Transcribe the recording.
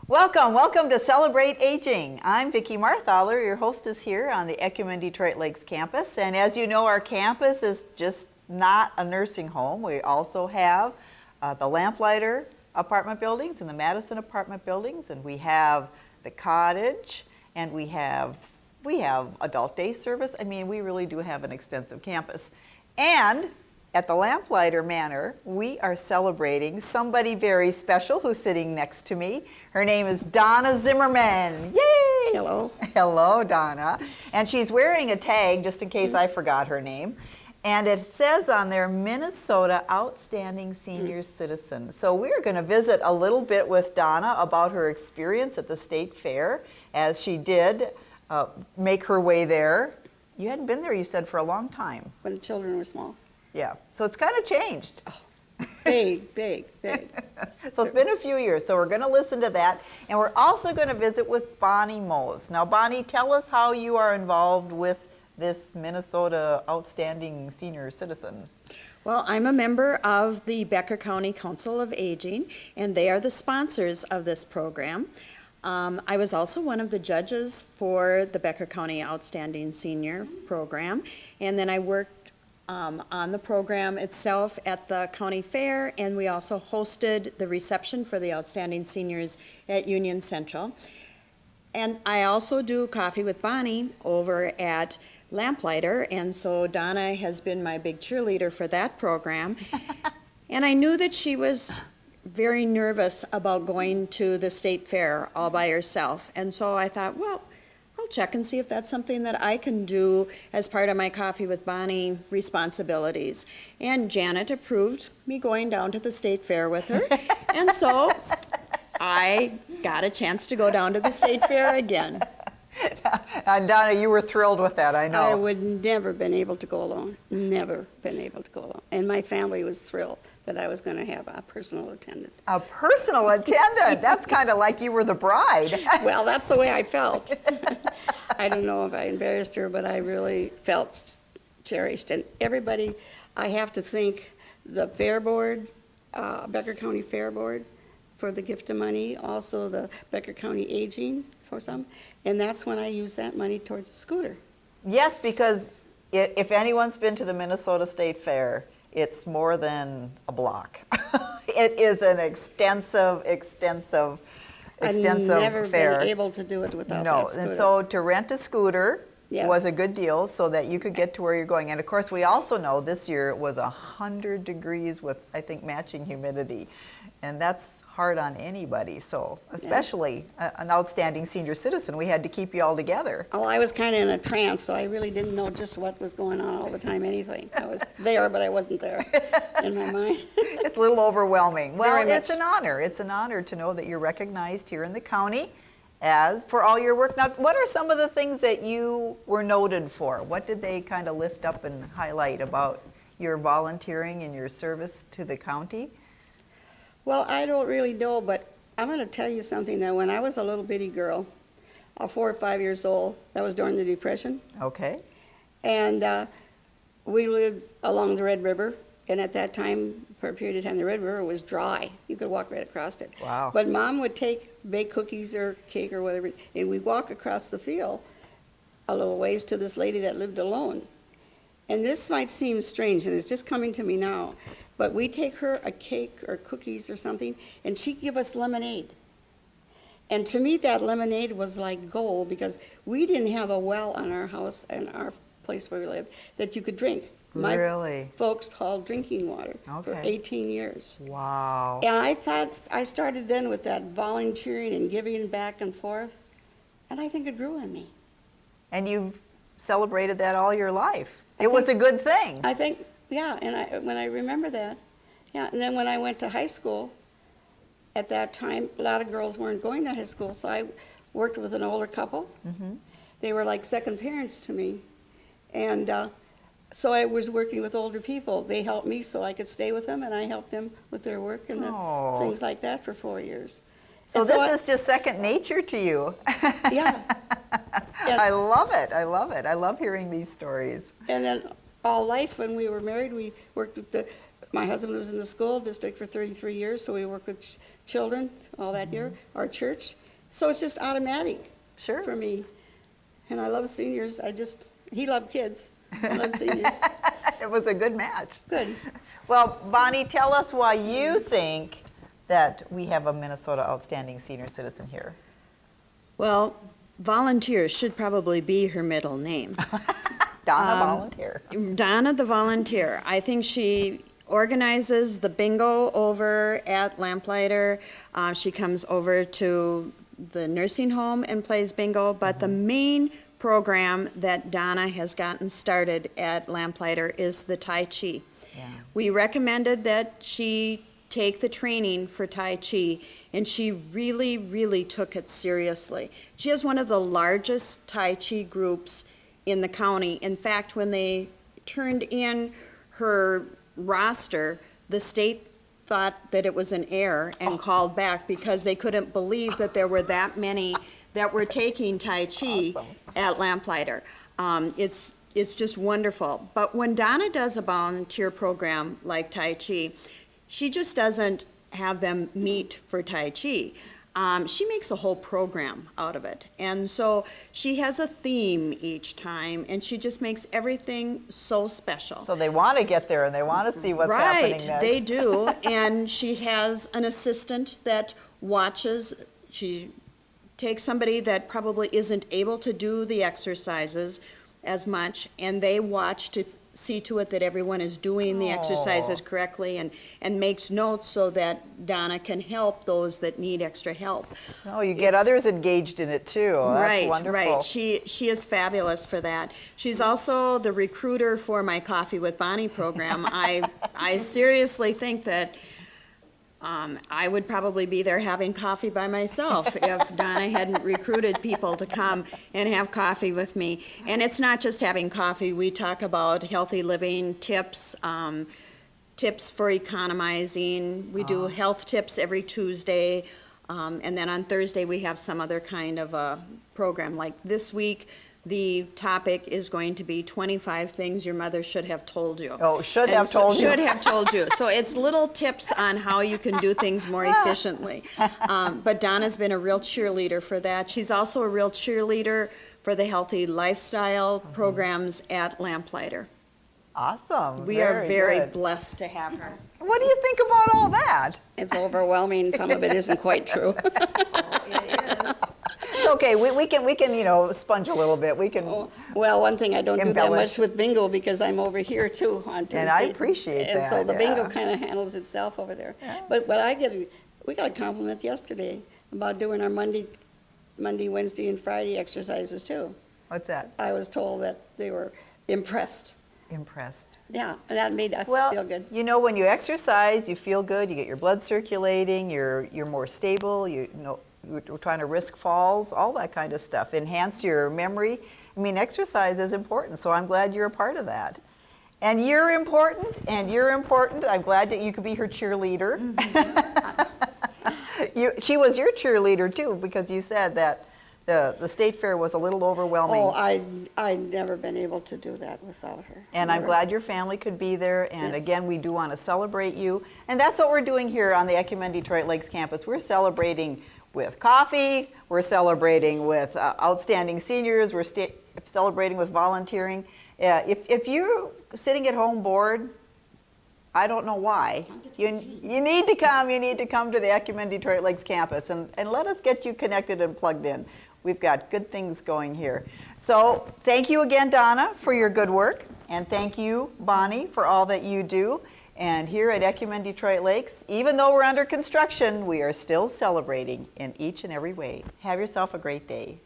Welcome to Celebrate Aging. I'm Vicki Marthaler, your hostess here on the Ecumen Detroit Lakes campus. And as you know, our campus is just not a nursing home. We also have the Lamplighter apartment buildings and the Madison apartment buildings, and we have the cottage, and we have adult day service. I mean, we really do have an extensive campus. And at the Lamplighter Manor, we are celebrating somebody very special who's sitting next to me. Her name is Donna Zimmerman. Yay! Hello. Hello, Donna. And she's wearing a tag, just in case I forgot her name. And it says on there, Minnesota Outstanding Senior Citizen. So we're going to visit a little bit with Donna about her experience at the State Fair, as she did make her way there. You hadn't been there, you said, for a long time. When the children were small. Yeah, so it's kind of changed. Oh, big. So it's been a few years, so we're going to listen to that. And we're also going to visit with Bonnie Mose. Now, Bonnie, tell us how you are involved with this Minnesota Outstanding Senior Citizen. Well, I'm a member of the Becker County Council of Aging, and they are the sponsors of this program. I was also one of the judges for the Becker County Outstanding Senior Program, and then I worked on the program itself at the county fair, and we also hosted the reception for the outstanding seniors at Union Central. And I also do Coffee with Bonnie over at Lamplighter, and so Donna has been my big cheerleader for that program. And I knew that she was very nervous about going to the state fair all by herself, and so I thought, well, I'll check and see if that's something that I can do as part of my Coffee with Bonnie responsibilities. And Janet approved me going down to the state fair with her. And so I got a chance to go down to the state fair again. And Donna, you were thrilled with that, I know. I would never been able to go alone. Never been able to go alone. And my family was thrilled that I was going to have a personal attendant. A personal attendant? That's kind of like you were the bride. Well, that's the way I felt. I don't know if I embarrassed her, but I really felt cherished. And everybody, I have to thank the Fair Board, Becker County Fair Board, for the gift of money, also the Becker County Aging for some, and that's when I use that money towards a scooter. Yes, because if anyone's been to the Minnesota State Fair, it's more than a block. It is an extensive I've never fair. been able to do it without that scooter. And so to rent a scooter Yes. was a good deal so that you could get to where you're going. And of course, we also know this year it was 100 degrees with, I think, matching humidity. And that's hard on anybody, so especially an outstanding senior citizen, we had to keep you all together. Well, I was kind of in a trance, so I really didn't know just what was going on all the time anything. I was there, but I wasn't there in my mind. It's a little overwhelming. Well, Very it's much. an honor. It's an honor to know that you're recognized here in the county as for all your work. Now, what are some of the things that you were noted for? What did they kind of lift up and highlight about your volunteering and your service to the county? Well, I don't really know, but I'm going to tell you something that when I was a little bitty girl, 4 or 5 years old, that was during the Depression, Okay. and we lived along the Red River, and at that time, for a period of time, the Red River was dry. You could walk right across it. Wow. But Mom would bake cookies or cake or whatever, and we'd walk across the field a little ways to this lady that lived alone. And this might seem strange, and it's just coming to me now, but we take her a cake or cookies or something, and she'd give us lemonade. And to me, that lemonade was like gold, because we didn't have a well on our house and our place where we lived that you could drink. My Really? folks hauled drinking water for Okay. 18 years. Wow. And I thought, I started then with that volunteering and giving back and forth, and I think it grew on me. And you've celebrated that all your life. It was a good thing. I think, yeah, and when I remember that, yeah, and then when I went to high school, at that time, a lot of girls weren't going to high school, so I worked with an older couple. Mm-hmm. They were like second parents to me, and so I was working with older people. They helped me so I could stay with them, and I helped them with their work and Oh. things like that for 4 years. So And this is just second nature to you. Yeah. And- I love it. I love it. I love hearing these stories. And then all life, when we were married, we worked with the my husband was in the school district for 33 years, so we work with children all that year, our church. So it's just automatic Sure. for me. And I love seniors. He loved kids. I love seniors. It was a good match. Good. Well, Bonnie, tell us why you think that we have a Minnesota Outstanding Senior Citizen here. Well, volunteer should probably be her middle name. Donna Volunteer. Donna the volunteer. I think she organizes the bingo over at Lamplighter. She comes over to the nursing home and plays bingo, but the main program that Donna has gotten started at Lamplighter is the Tai Chi. Yeah. We recommended that she take the training for Tai Chi, and she really, really took it seriously. She has one of the largest Tai Chi groups in the county. In fact, when they turned in her roster, the state thought that it was an error and called back because they couldn't believe that there were that many that were taking Tai Chi Awesome. at Lamplighter. It's just wonderful. But when Donna does a volunteer program like Tai Chi, she just doesn't have them meet for Tai Chi. She makes a whole program out of it. And so she has a theme each time, and she just makes everything so special. So they want to get there and they want to see what's happening next. Right, they do. And she has an assistant that watches. She takes somebody that probably isn't able to do the exercises as much, and they watch to see to it that everyone is doing the exercises correctly and makes notes so that Donna can help those that need extra help. Oh, you get others engaged in it too. Oh, that's Right, wonderful. right. She is fabulous for that. She's also the recruiter for my Coffee with Bonnie program. I seriously think that I would probably be there having coffee by myself if Donna hadn't recruited people to come and have coffee with me. And it's not just having coffee. We talk about healthy living tips, tips for economizing. We do health tips every Tuesday. And then on Thursday, we have some other kind of a program. Like this week, the topic is going to be 25 things your mother should have told you. Oh, should And have so- told you. Should have told you. So it's little tips on how you can do things more efficiently. But Donna's been a real cheerleader for that. She's also a real cheerleader for the healthy lifestyle programs at Lamplighter. Awesome. We are very good. blessed to have her. What do you think about all that? It's overwhelming. Some of it isn't quite true. It's okay. We can sponge a little bit. We can. Well, one thing, I don't do that Embellish. much with bingo because I'm over here too on Tuesday. And I appreciate And so that, the bingo yeah. kind of handles itself over there. Yeah. But we got a compliment yesterday about doing our Monday, Wednesday, and Friday exercises too. What's that? I was told that they were impressed. Impressed. Yeah, and that made us Well, feel good. when you exercise, you feel good. You get your blood circulating. You're more stable. We're trying to risk falls, all that kind of stuff. Enhance your memory. I mean, exercise is important, so I'm glad you're a part of that. And you're important, I'm glad that you could be her cheerleader. She was your cheerleader too, because you said that the state fair was a little overwhelming. Oh, I'd never been able to do that without her. And I'm Never. glad your family could be there. And Yes. again, we do want to celebrate you. And that's what we're doing here on the Ecumen Detroit Lakes campus. We're celebrating with coffee. We're celebrating with outstanding seniors. We're celebrating with volunteering. If you're sitting at home bored, I don't know why. You need to come. You need to come to the Ecumen Detroit Lakes campus and let us get you connected and plugged in. We've got good things going here. So thank you again, Donna, for your good work. And thank you, Bonnie, for all that you do. And here at Ecumen Detroit Lakes, even though we're under construction, we are still celebrating in each and every way. Have yourself a great day.